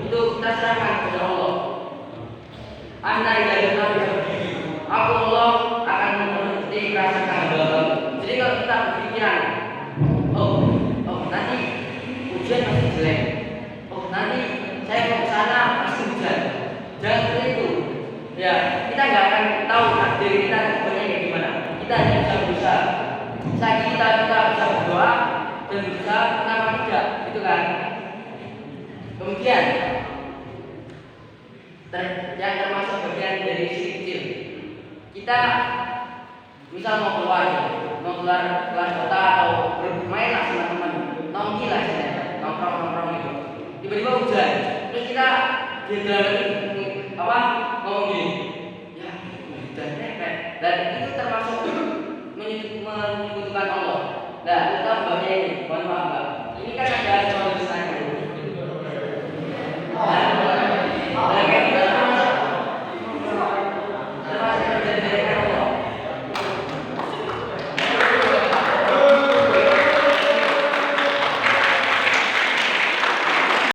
itu kita serahkan kepada Allah. Anda ibadah Nabi berdiri, aku Allah akan menuruti rasa kehambaan. Jadi kalau kita berpikiran, nanti ujian masih jelek, nanti saya mau ke sana masih hujan, jangan seperti itu. Ya, kita nggak akan tahu takdir kita sebenarnya kayak gimana. Kita hanya bisa berusaha. Saat kita bisa berdoa dan berusaha, kenapa tidak, gitu kan? Kemudian yang termasuk bagian dari sisi kecil, kita misal mau keluar kota atau bermain lah sama teman, nongki lah istilahnya, nongkrong gitu. Tiba-tiba hujan, terus kita di jalan ngomong gini, ya hujan repet. Dan itu termasuk menyebutkan Allah. Nah, kita bahagia ini, mohon maaf Mbak. Ini kan ada soal misalnya.